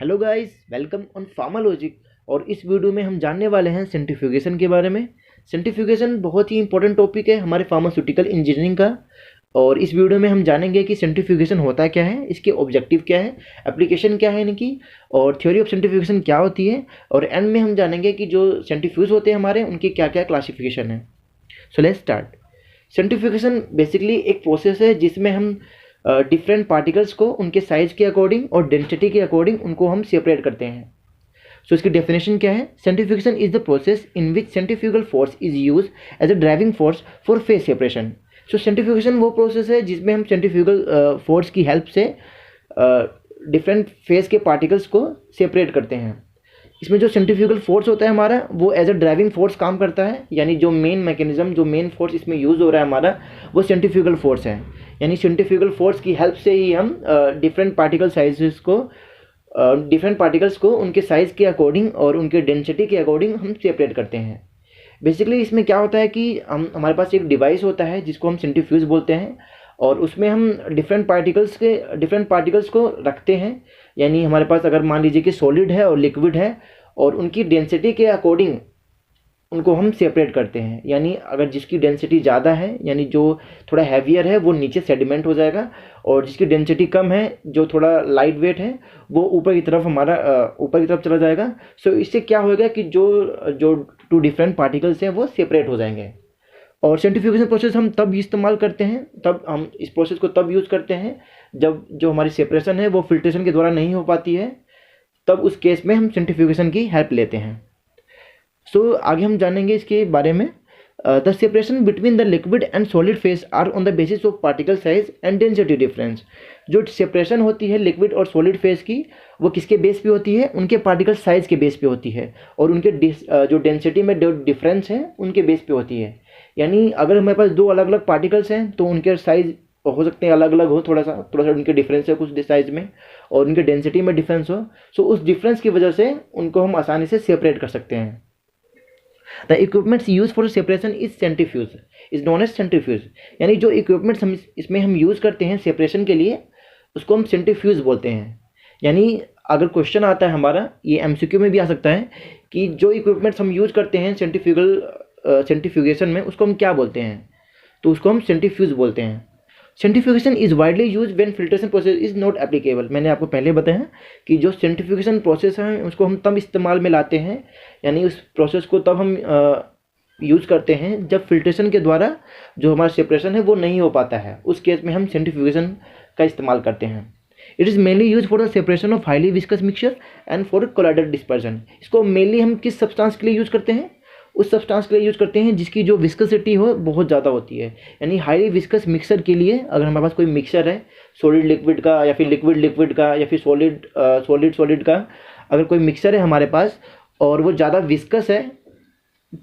Hello guys, welcome on फार्मालॉजिक। और इस वीडियो में हम जानने वाले हैं सेंट्रीफ्यूगेशन के बारे में। सेंट्रीफ्यूगेशन बहुत ही इंपॉर्टेंट टॉपिक है हमारे फार्मास्यूटिकल इंजीनियरिंग का। और इस वीडियो में हम जानेंगे कि सेंट्रीफ्यूगेशन होता क्या है, इसके ऑब्जेक्टिव क्या है, एप्लीकेशन क्या है इनकी, और थ्योरी ऑफ सेंट्रीफ्यूगेशन क्या होती है। और एंड में हम जानेंगे कि जो सेंट्रीफ्यूज होते हैं हमारे, उनकी क्या क्या क्लासिफिकेशन है। So let's start. Centrifugation basically एक प्रोसेस है जिसमें हम डिफरेंट पार्टिकल्स को उनके साइज के अकॉर्डिंग और डेंसिटी के अकॉर्डिंग उनको हम सेपरेट करते हैं। सो इसकी डेफिनेशन क्या है? Centrifugation is the process in which centrifugal force is use as a driving force for phase separation. So centrifugation वो प्रोसेस है जिसमें हम सेंट्रीफ्यूगल फोर्स की हेल्प से डिफरेंट फेस के पार्टिकल्स को सेपरेट करते हैं। इसमें जो सेंट्रीफ्यूगल फोर्स होता है हमारा, वो एज अ ड्राइविंग फोर्स काम करता है। यानी जो मेन मैकेनिज्म, जो मेन फोर्स इसमें यूज़ हो रहा है हमारा, वो सेंट्रीफ्यूगल फोर्स है। यानी सेंट्रीफ्यूगल फोर्स की हेल्प से ही हम डिफरेंट पार्टिकल्स को उनके साइज़ के अकॉर्डिंग और उनके डेंसिटी के अकॉर्डिंग हम सेपरेट करते हैं। बेसिकली इसमें क्या होता है कि हमारे पास एक डिवाइस होता है जिसको हम सेंट्रीफ्यूज बोलते हैं, और उसमें हम डिफरेंट पार्टिकल्स को रखते हैं। यानी हमारे पास अगर मान लीजिए कि सॉलिड है और लिक्विड है, और उनकी डेंसिटी के अकॉर्डिंग उनको हम सेपरेट करते हैं। यानी अगर जिसकी डेंसिटी ज़्यादा है, यानी जो थोड़ा हैवियर है, वो नीचे सेडिमेंट हो जाएगा, और जिसकी डेंसिटी कम है, जो थोड़ा लाइट वेट है, वो ऊपर की तरफ चला जाएगा। सो इससे क्या होगा कि जो जो टू डिफरेंट पार्टिकल्स हैं वो सेपरेट हो जाएंगे। और सेंट्रीफ्यूगेशन प्रोसेस हम तब इस्तेमाल करते हैं, तब हम इस प्रोसेस को तब यूज़ करते हैं जब जो हमारी सेपरेशन है वो फिल्ट्रेशन के द्वारा नहीं हो पाती है। तब उस केस में हम सेंट्रीफ्यूगेशन की हेल्प लेते हैं। सो आगे हम जानेंगे इसके बारे में। The separation between the liquid and solid phase are on the basis of particle size and density difference. जो सेपरेशन होती है लिक्विड और सॉलिड फेस की, वो किसके बेस पे होती है? उनके पार्टिकल साइज के बेस पे होती है, और उनके जो डेंसिटी में जो डिफरेंस है उनके बेस पे होती है। यानी अगर हमारे पास दो अलग अलग पार्टिकल्स हैं तो उनके साइज हो सकते हैं अलग अलग हो, थोड़ा सा उनके डिफरेंस है कुछ साइज में, और उनके डेंसिटी में डिफरेंस हो। सो उस डिफरेंस की वजह से उनको हम आसानी से सेपरेट कर सकते हैं। The equipments use for separation is centrifuge, is known as centrifuge. यानी जो इक्विपमेंट्स हम इसमें यूज़ करते हैं सेपरेशन के लिए, उसको हम सेंट्रीफ्यूज बोलते हैं। यानी अगर क्वेश्चन आता है हमारा, ये एमसीक्यू में भी आ सकता है, कि जो इक्विपमेंट्स हम यूज़ करते हैं सेंट्रीफ्यूगेशन में, उसको हम क्या बोलते हैं? तो उसको हम सेंट्रीफ्यूज बोलते हैं। Centrifugation is widely use when filtration process is not applicable. मैंने आपको पहले बताया कि जो सेंट्रीफ्यूगेशन प्रोसेस है उसको हम तब इस्तेमाल में लाते हैं, यानी उस प्रोसेस को तब हम यूज़ करते हैं जब फिल्ट्रेशन के द्वारा जो हमारा सेपरेशन है वो नहीं हो पाता है। उस केस में हम सेंट्रीफ्यूगेशन का इस्तेमाल करते हैं। It is mainly use for the separation of highly viscous mixture and for colloidal dispersion. इसको मेनली हम किस सब्सटेंस के लिए यूज़ करते हैं? उस सब्सटेंस के लिए यूज़ करते हैं जिसकी जो विस्कोसिटी हो बहुत ज़्यादा होती है। यानी हाईली विस्कस मिक्सर के लिए, अगर हमारे पास कोई मिक्सर है सॉलिड लिक्विड का, या फिर लिक्विड लिक्विड का, या फिर सॉलिड सॉलिड का, अगर कोई मिक्सर है हमारे पास और वो ज़्यादा विस्कस है,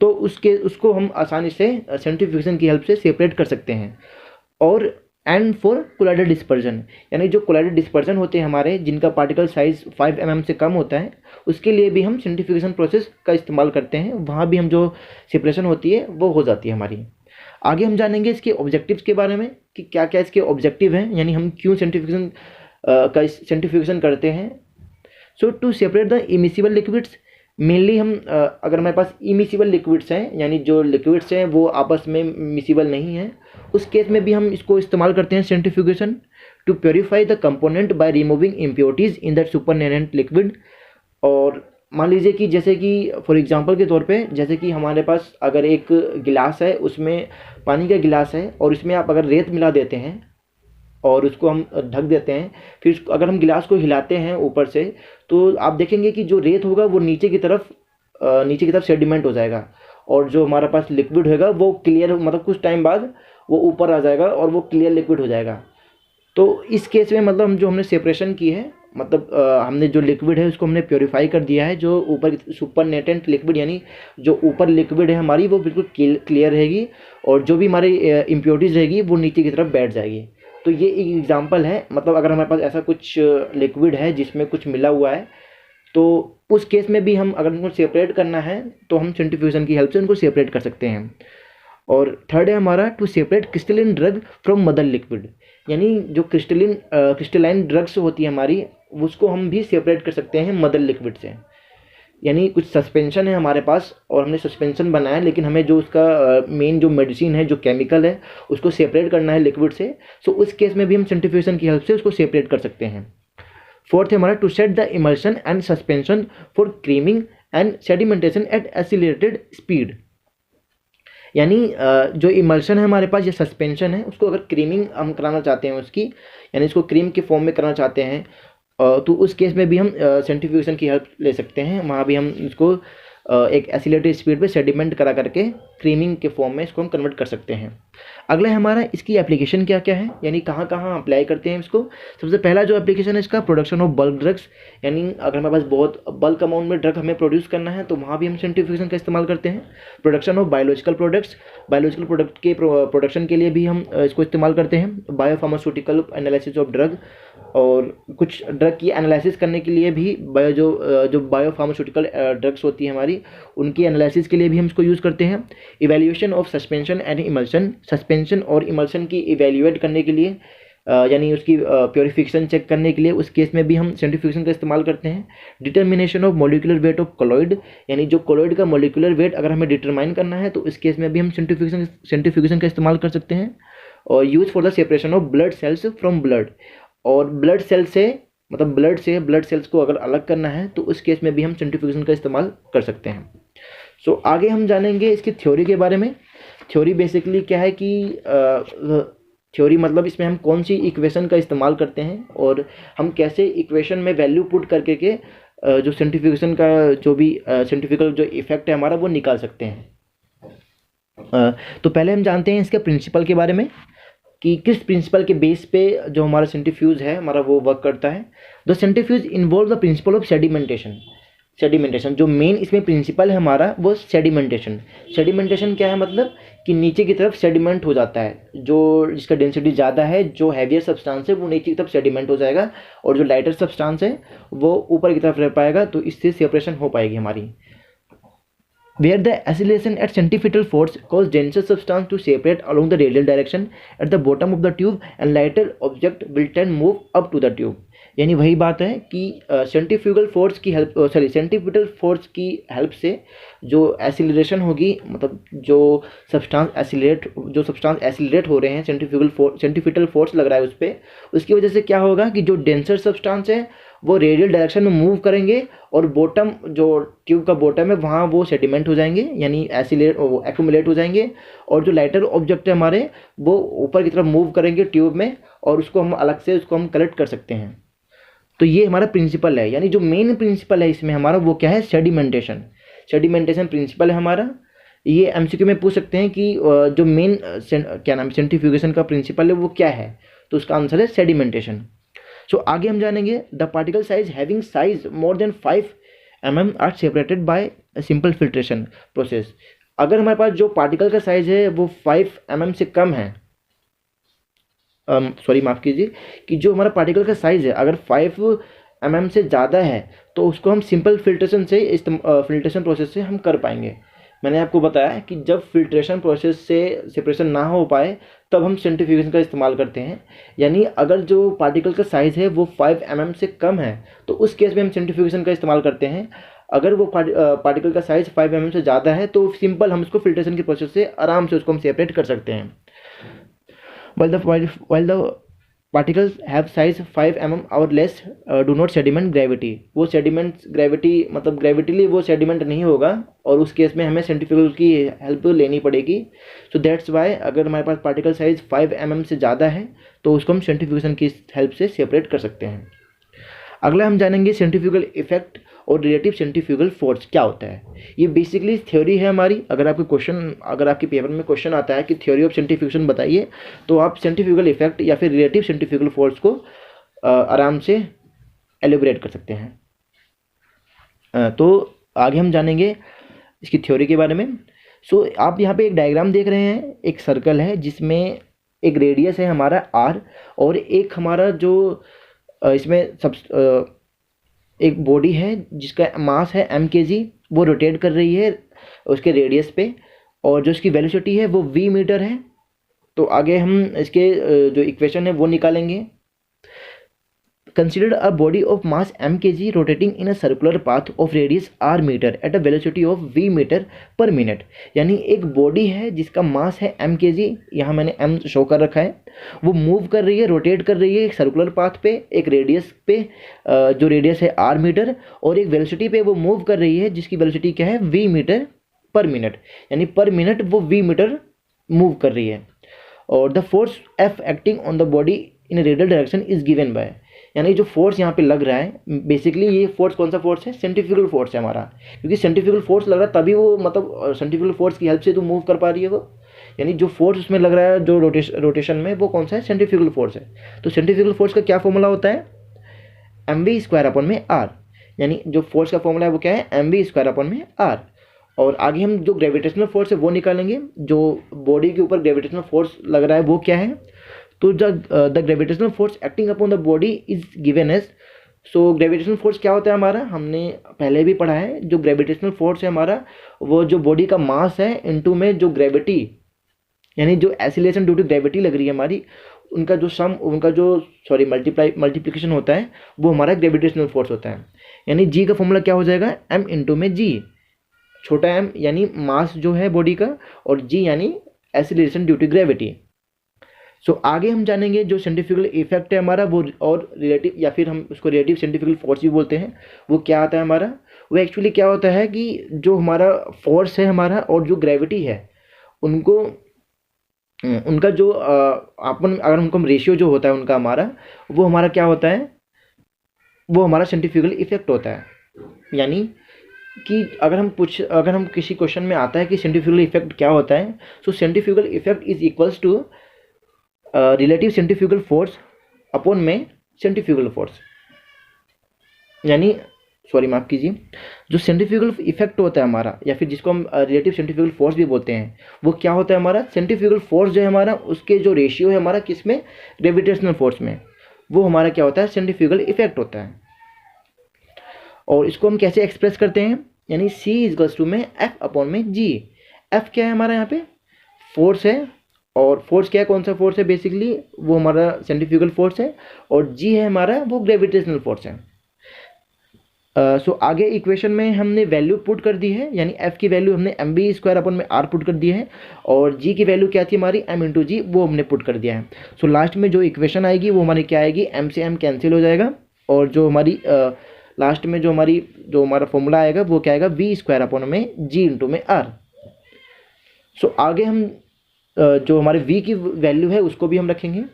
तो उसको हम आसानी से सेंट्रीफ्यूगेशन की हेल्प से सेपरेट कर सकते हैं। और एंड फॉर कोलाइडल डिस्पर्जन, यानी जो कोलाइडल डिस्पर्जन होते हैं हमारे, जिनका पार्टिकल साइज 5 mm से कम होता है, उसके लिए भी हम सेंट्रीफ्यूगेशन प्रोसेस का इस्तेमाल करते हैं। वहाँ भी हम जो सेपरेशन होती है वो हो जाती है हमारी। आगे हम जानेंगे इसके ऑब्जेक्टिव्स के बारे में कि क्या क्या इसके ऑब्जेक्टिव हैं, यानी हम क्यों सेंट्रीफ्यूगेशन करते हैं। So to separate the immiscible liquids, mainly हम अगर हमारे पास इमिसिबल लिक्विड्स हैं, यानी जो लिक्विड्स हैं वो आपस में मिसिबल नहीं हैं, उस केस में भी हम इसको इस्तेमाल करते हैं centrifugation. To purify the component by removing impurities in that supernatant liquid. और मान लीजिए कि जैसे कि फॉर एग्जांपल के तौर पे, जैसे कि हमारे पास अगर एक गिलास है, उसमें पानी का गिलास है, और इसमें आप अगर रेत मिला देते हैं और उसको हम ढक देते हैं, फिर अगर हम गिलास को हिलाते हैं ऊपर से, तो आप देखेंगे कि जो रेत होगा वो नीचे की तरफ सेडिमेंट हो जाएगा, और जो हमारे पास लिक्विड होगा वो क्लियर, मतलब कुछ टाइम बाद वो ऊपर आ जाएगा और वो क्लियर लिक्विड हो जाएगा। तो इस केस में मतलब जो हमने सेपरेशन की है, मतलब हमने जो लिक्विड है उसको हमने प्योरीफाई कर दिया है। जो ऊपर सुपरनेटेंट लिक्विड, यानी जो ऊपर लिक्विड है हमारी, वो बिल्कुल क्लियर रहेगी, और जो भी हमारी इम्प्योरिटीज़ रहेगी वो नीचे की तरफ बैठ जाएगी। तो ये एक एग्जांपल है। मतलब अगर हमारे पास ऐसा कुछ लिक्विड है जिसमें कुछ मिला हुआ है, तो उस केस में भी हम अगर उनको सेपरेट करना है तो हम सेंट्रीफ्यूगेशन की हेल्प से उनको सेपरेट कर सकते हैं। और थर्ड है हमारा to separate crystalline drug from mother liquid. यानी जो क्रिस्टलाइन ड्रग्स होती है हमारी, उसको हम भी सेपरेट कर सकते हैं मदर लिक्विड से। यानी कुछ सस्पेंशन है हमारे पास और हमने सस्पेंशन बनाया, लेकिन हमें जो उसका मेन जो मेडिसिन है, जो केमिकल है, उसको सेपरेट करना है लिक्विड से। सो उस केस में भी हम सेंट्रीफ्यूगन की हेल्प से उसको सेपरेट कर सकते हैं। फोर्थ है हमारा to set the emulsion and suspension for creaming and sedimentation at accelerated speed. यानी जो इमल्शन है हमारे पास, ये सस्पेंशन है, उसको अगर क्रीमिंग हम कराना चाहते हैं उसकी, यानी इसको क्रीम के फॉर्म में कराना चाहते हैं, तो उस केस में भी हम सेंट्रीफ्यूगन की हेल्प ले सकते हैं। वहाँ भी हम इसको एक एक्सीलरेटेड स्पीड पे सेडिमेंट करा करके क्रीमिंग के फॉर्म में इसको हम कन्वर्ट कर सकते हैं। अगला है हमारा इसकी एप्लीकेशन क्या क्या है, यानी कहाँ कहाँ अप्लाई करते हैं इसको। सबसे पहला जो एप्लीकेशन है इसका, प्रोडक्शन ऑफ बल्क ड्रग्स, यानी अगर हमारे पास बहुत बल्क अमाउंट में ड्रग हमें प्रोड्यूस करना है तो वहाँ भी हम सेंट्रीफ्यूगन का इस्तेमाल करते हैं। Production of biological products, biological product के प्रोडक्शन के लिए भी हम इसको इस्तेमाल करते हैं। बायोफार्मास्यूटिकल एनालिसिस ऑफ ड्रग, और कुछ ड्रग की एनालिसिस करने के लिए भी जो बायोफार्मास्यूटिकल ड्रग्स होती है हमारी, उनकी एनालिसिस के लिए भी हम इसको यूज़ करते हैं। Evaluation of suspension and emulsion, suspension और इमल्शन की इवैल्यूएट करने के लिए, यानी उसकी प्योरीफिकेशन चेक करने के लिए, उस केस में भी हम सेंट्रीफ्यूगन का इस्तेमाल करते हैं। Determination of molecular weight of colloid, यानी जो कोलॉइड का मॉलिक्यूलर वेट अगर हमें डिटरमाइन करना है तो इस केस में भी हम सेंट्रीफ्यूगन का इस्तेमाल कर सकते हैं। और use for the separation of blood cells from blood, और ब्लड सेल से मतलब ब्लड सेल्स को अगर अलग करना है तो उस केस में भी हम सेंट्रीफ्यूगन का इस्तेमाल कर सकते हैं। सो आगे हम जानेंगे इसकी थ्योरी के बारे में। थ्योरी बेसिकली क्या है कि थ्योरी मतलब इसमें हम कौन सी इक्वेशन का इस्तेमाल करते हैं और हम कैसे इक्वेशन में वैल्यू पुट करके के जो सेंट्रीफ्यूगन का जो भी सेंट्रीफ्यूगल जो इफेक्ट है हमारा वो निकाल सकते हैं। तो पहले हम जानते हैं इसके प्रिंसिपल के बारे में कि किस प्रिंसिपल के बेस पे जो हमारा सेंट्रीफ्यूज है हमारा वो वर्क करता है। The centrifuge involve the principle of sedimentation. Sedimentation जो मेन इसमें प्रिंसिपल है हमारा वो सेडिमेंटेशन। सेडिमेंटेशन क्या है, मतलब कि नीचे की तरफ सेडिमेंट हो जाता है, जो जिसका डेंसिटी ज़्यादा है, जो हैवियर सब्सटेंस है वो नीचे की तरफ सेडिमेंट हो जाएगा, और जो लाइटर सब्सटेंस है वो ऊपर की तरफ रह पाएगा, तो इससे सेपरेशन हो पाएगी हमारी। Where the acceleration at centrifugal force cause denser substance to separate along the radial direction at the bottom of the tube and lighter object will tend move up to the tube। यानी वही बात है कि centrifugal force की help centripetal force की help से जो acceleration होगी, मतलब जो सब्सटेंस एसिलरेट हो रहे हैं, सेंट्रीपिटल फोर्स लग रहा है उस पर, उसकी वजह से क्या होगा कि जो डेंसर सब्सटेंस है वो रेडियल डायरेक्शन में मूव करेंगे, और बॉटम जो ट्यूब का बॉटम है वहाँ वो सेडिमेंट हो जाएंगे, यानी एक्यूमुलेट हो जाएंगे, और जो लाइटर ऑब्जेक्ट है हमारे वो ऊपर की तरफ मूव करेंगे ट्यूब में, और उसको हम अलग से उसको हम कलेक्ट कर सकते हैं। तो ये हमारा प्रिंसिपल है, यानी जो मेन प्रिंसिपल है इसमें हमारा वो क्या है, सेडिमेंटेशन। सेडिमेंटेशन प्रिंसिपल है हमारा। ये एमसीक्यू में पूछ सकते हैं कि जो मेन क्या नाम सेंट्रीफ्यूगेशन का प्रिंसिपल है वो क्या है, तो उसका आंसर है सेडिमेंटेशन। सो आगे हम जानेंगे the particle size having size more than 5 mm are separated by simple filtration process. अगर हमारे पास जो पार्टिकल का साइज है वो 5 mm से कम है, माफ़ कीजिए, कि जो हमारा पार्टिकल का साइज है अगर 5 mm से ज़्यादा है तो उसको हम सिंपल फिल्ट्रेशन से फिल्ट्रेशन प्रोसेस से हम कर पाएंगे। मैंने आपको बताया कि जब फिल्ट्रेशन प्रोसेस से सेपरेशन ना हो पाए तब हम सेंट्रीफ्यूगेशन का इस्तेमाल करते हैं। यानी अगर जो पार्टिकल का साइज़ है वो 5 mm से कम है तो उस केस में हम सेंट्रीफ्यूगेशन का इस्तेमाल करते हैं। अगर वो पार्टिकल का साइज़ 5 mm से ज़्यादा है तो सिंपल हम उसको फिल्ट्रेशन के प्रोसेस से आराम से उसको हम सेपरेट कर सकते हैं। while the particles have size 5 mm और less do not sediment gravity। वो सेडिमेंट ग्रेविटी मतलब ग्रेविटीली वो सेडिमेंट नहीं होगा, और उस केस में हमें सेंट्रीफ्यूगल की हेल्प लेनी पड़ेगी। सो दैट्स वाई अगर हमारे पास पार्टिकल साइज 5 mm से ज़्यादा है तो उसको हम सेंट्रीफ्यूगेशन की हेल्प से सेपरेट कर सकते हैं। अगला हम जानेंगे सेंट्रीफ्यूगल इफेक्ट और रिलेटिव सेंट्रीफ्यूगल फोर्स क्या होता है। ये बेसिकली थ्योरी है हमारी। अगर आपके पेपर में क्वेश्चन आता है कि थ्योरी ऑफ सेंट्रीफ्यूगन बताइए, तो आप सेंट्रीफ्यूगल इफेक्ट या फिर रिलेटिव सेंट्रीफ्यूगल फोर्स को आराम से एलिब्रेट कर सकते हैं। तो आगे हम जानेंगे इसकी थ्योरी के बारे में। सो आप यहाँ पे एक डायग्राम देख रहे हैं, एक सर्कल है जिसमें एक रेडियस है हमारा r, और एक हमारा जो इसमें एक बॉडी है जिसका मास है mkg, वो रोटेट कर रही है उसके रेडियस पे, और जो इसकी वेलोसिटी है वो v मीटर है। तो आगे हम इसके जो इक्वेशन है वो निकालेंगे। consider a body of mass m kg rotating in a circular path of radius r meter at a velocity of v meter per minute। यानी एक बॉडी है जिसका मास है m kg, यहाँ मैंने m शो कर रखा है, वो मूव कर रही है, रोटेट कर रही है एक सर्कुलर पाथ पे, एक रेडियस पे, जो रेडियस है r मीटर, और एक वेलोसिटी पे वो मूव कर रही है जिसकी वेलोसिटी क्या है v मीटर पर मिनट, यानी पर मिनट वो v मीटर मूव कर रही है। और the force F acting on the body in radial direction is given by, यानी जो फोर्स यहाँ पे लग रहा है बेसिकली ये फोर्स कौन सा फोर्स है, सेंट्रीफ्यूगल फोर्स है हमारा, क्योंकि सेंट्रीफ्यूगल फोर्स लग रहा है तभी वो मतलब सेंट्रीफ्यूगल फोर्स की हेल्प से तो मूव कर पा रही है वो, यानी जो फोर्स उसमें लग रहा है जो रोटेशन में वो कौन सा है, सेंट्रीफ्यूगल फोर्स है। तो सेंट्रीफ्यूगल फोर्स का क्या फॉर्मूला होता है, mv²/r, यानी जो फोर्स का फॉर्मूला है वो क्या है, mv²/r। और आगे हम जो ग्रेविटेशनल फोर्स है वो निकालेंगे, जो बॉडी के ऊपर ग्रेविटेशनल फोर्स लग रहा है वो क्या है, तो the gravitational force acting upon the body is given as, so gravitational force क्या होता है हमारा, हमने पहले भी पढ़ा है, जो ग्रेविटेशनल फोर्स है हमारा वो जो बॉडी का मास है इनटू में जो ग्रेविटी, यानी जो एसिलेशन ड्यू टू ग्रेविटी लग रही है हमारी, उनका जो सम, उनका जो मल्टीप्लिकेशन होता है वो हमारा ग्रेविटेशनल फोर्स होता है। यानी जी का फॉर्मूला क्या हो जाएगा, m इंटू में जी, छोटा m यानी मास जो है बॉडी का, और g यानी एसिलेशन ड्यू टू ग्रेविटी। सो आगे हम जानेंगे जो सेंट्रीफ्यूगल इफेक्ट है हमारा वो, और रिलेटिव या फिर हम उसको रिलेटिव सेंट्रीफ्यूगल फोर्स भी बोलते हैं, वो क्या आता है हमारा, वो एक्चुअली क्या होता है कि जो हमारा फोर्स है हमारा और जो ग्रेविटी है उनको, उनका जो अपन अगर उनको रेशियो जो होता है उनका हमारा, वो हमारा क्या होता है, वो हमारा सेंट्रीफ्यूगल इफेक्ट होता है। यानी कि अगर हम किसी क्वेश्चन में आता है कि सेंट्रीफ्यूगल इफेक्ट क्या होता है, so centrifugal effect is equals to relative centrifugal force upon में सेंट्रीफ्यूगल फोर्स, यानी सॉरी माफ़ कीजिए, जो सेंट्रीफ्यूगल इफेक्ट होता है हमारा या फिर जिसको हम रिलेटिव सेंट्रीफ्यूगल फोर्स भी बोलते हैं, वो क्या होता है हमारा, सेंट्रीफ्यूगल फोर्स जो है हमारा उसके जो रेशियो है हमारा किसमें, ग्रेविटेशनल फोर्स में, वो हमारा क्या होता है, सेंट्रीफ्यूगल इफेक्ट होता है। और इसको हम कैसे एक्सप्रेस करते हैं, यानी C इक्वल्स टू में F अपॉन में G। F क्या है हमारा यहाँ पे, फोर्स है, और फोर्स क्या है, कौन सा फोर्स है, बेसिकली वो हमारा सेंट्रीफ्यूगल फोर्स है, और G है हमारा वो ग्रेविटेशनल फोर्स है। सो आगे इक्वेशन में हमने वैल्यू पुट कर दी है, यानी F की वैल्यू हमने mv²/r पुट कर दी है, और G की वैल्यू क्या थी हमारी, m इंटू जी, वो हमने पुट कर दिया है। सो लास्ट में जो इक्वेशन आएगी वो हमारी क्या आएगी, m से m कैंसिल हो जाएगा, और जो हमारी लास्ट में जो हमारा फॉर्मूला आएगा वो क्या आएगा, v²/g इंटू में r। सो आगे हम जो हमारे v की वैल्यू है उसको भी हम रखेंगे।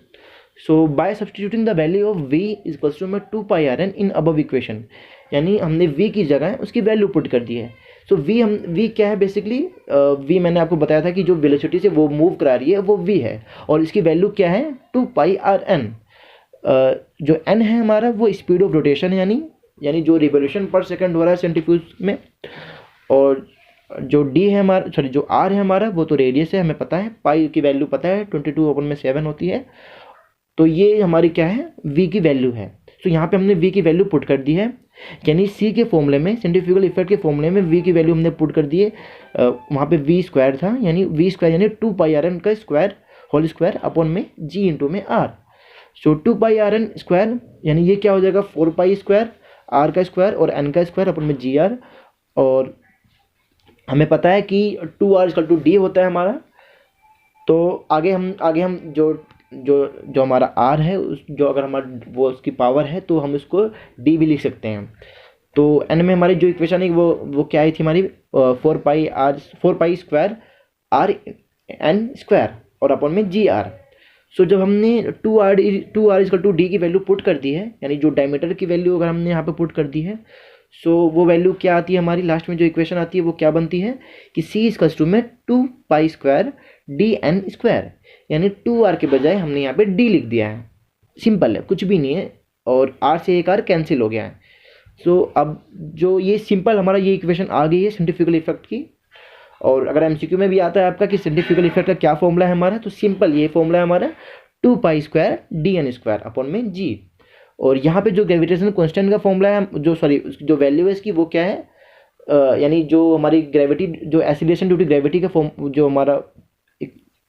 So by substituting the value of v equals to में 2πrn इन अबव इक्वेशन, यानी हमने v की जगह उसकी वैल्यू पुट कर दी है। सो v क्या है, बेसिकली v मैंने आपको बताया था कि जो वेलोसिटी से वो मूव करा रही है वो v है, और इसकी वैल्यू क्या है, 2πrn। जो n है हमारा वो स्पीड ऑफ रोटेशन है, यानी जो रिवोल्यूशन पर सेकंड हो रहा है सेंट्रीफ्यूज में, और जो d है हमारा, सॉरी जो r है हमारा वो तो रेडियस है, हमें पता है, पाई की वैल्यू पता है 22/7 होती है, तो ये हमारी क्या है, v की वैल्यू है। तो यहाँ पे हमने v की वैल्यू पुट कर दी है, यानी c के फॉर्मूले में, सेंट्रीफ्यूगल इफेक्ट के फॉर्मूले में v की वैल्यू हमने पुट कर दी है, वहाँ पे v² था, यानी v² यानी 2πrn का स्क्वायर होल स्क्वायर अपॉन में g इंटू में r। सो 2πrn स्क्वायर यानी ये क्या हो जाएगा, 4π² r का स्क्वायर और n का स्क्वायर अपॉन में gr, और हमें पता है कि 2r इक्वल टू d होता है हमारा। तो आगे हम जो हमारा r है जो अगर हमारा वो उसकी पावर है तो हम उसको d भी लिख सकते हैं। तो n में हमारी जो इक्वेशन है वो क्या आई थी हमारी, 4π² r n स्क्वायर और अपॉन में gr। सो जब हमने 2r इक्वल टू d की वैल्यू पुट कर दी है, यानी जो डायमीटर की वैल्यू अगर हमने यहाँ पे पुट कर दी है, सो वो वैल्यू क्या आती है हमारी, लास्ट में जो इक्वेशन आती है वो क्या बनती है कि c इक्वल्स टू में 2π² dn², यानी 2r के बजाय हमने यहाँ पे d लिख दिया है, सिंपल है, कुछ भी नहीं है, और r से एक r कैंसिल हो गया है। सो अब जो ये सिंपल हमारा ये इक्वेशन आ गई है सेंट्रीफ्यूगल इफेक्ट की। और अगर एमसीक्यू में भी आता है आपका कि सेंट्रीफ्यूगल इफेक्ट का क्या फॉर्मूला है हमारा, तो सिंपल ये फॉर्मूला है हमारा 2π² dn² अपॉन में g। और यहाँ पे जो ग्रेविटेशन कांस्टेंट का फॉर्मूला है, जो वैल्यू है इसकी वो क्या है, यानी जो हमारी ग्रेविटी, जो एसिलेशन ड्यू टू ग्रेविटी का फॉर्म जो हमारा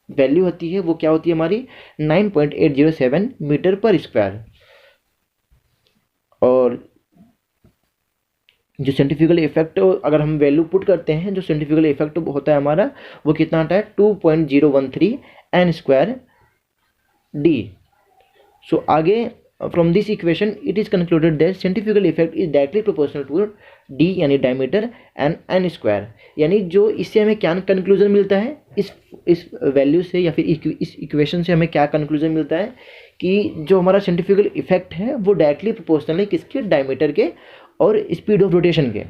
वैल्यू होती है वो क्या होती है हमारी 9.807 मीटर पर स्क्वायर। और जो सेंट्रीफ्यूगल इफेक्ट अगर हम वैल्यू पुट करते हैं, जो सेंट्रीफ्यूगल इफेक्ट होता है हमारा वो कितना आता है 2.013 n स्क्वायर डी। सो आगे from this equation it is concluded that centrifugal effect is directly proportional to D यानी डायमीटर एंड एन स्क्वायर। यानी जो इससे हमें क्या कंक्लूजन मिलता है, इस वैल्यू से या फिर इस इक्वेशन से हमें क्या कंक्लूजन मिलता है कि जो हमारा सेंट्रीफ्यूगल इफेक्ट है वो डायरेक्टली प्रोपोर्शनल है किसके, डायमीटर के और स्पीड ऑफ रोटेशन के।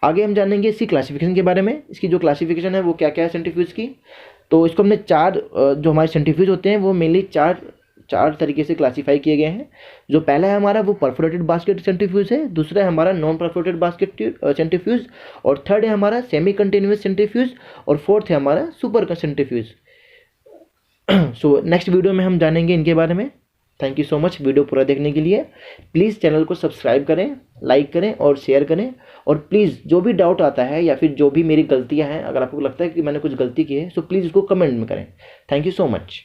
आगे हम जानेंगे इसकी क्लासिफिकेशन के बारे में, इसकी जो क्लासिफिकेशन है वो क्या क्या है सेंट्रीफ्यूज की। तो इसको हमने चार जो हमारे सेंट्रीफ्यूज होते हैं वो मेनली चार तरीके से क्लासीफाई किए गए हैं। जो पहला है हमारा वो परफोरेटेड बास्केट सेंट्रीफ्यूज है, दूसरा है हमारा नॉन परफोरेटेड बास्केट सेंट्रीफ्यूज, और थर्ड है हमारा सेमी कंटिन्यूअस सेंट्रीफ्यूज, और फोर्थ है हमारा super centrifuge. So next video में हम जानेंगे इनके बारे में। Thank you so much video पूरा देखने के लिए। प्लीज़ चैनल को सब्सक्राइब करें, लाइक करें और शेयर करें। और प्लीज़ जो भी डाउट आता है या फिर जो भी मेरी गलतियां हैं, अगर आपको लगता है कि मैंने कुछ गलती की है, सो प्लीज़ उसको कमेंट में करें। Thank you so much.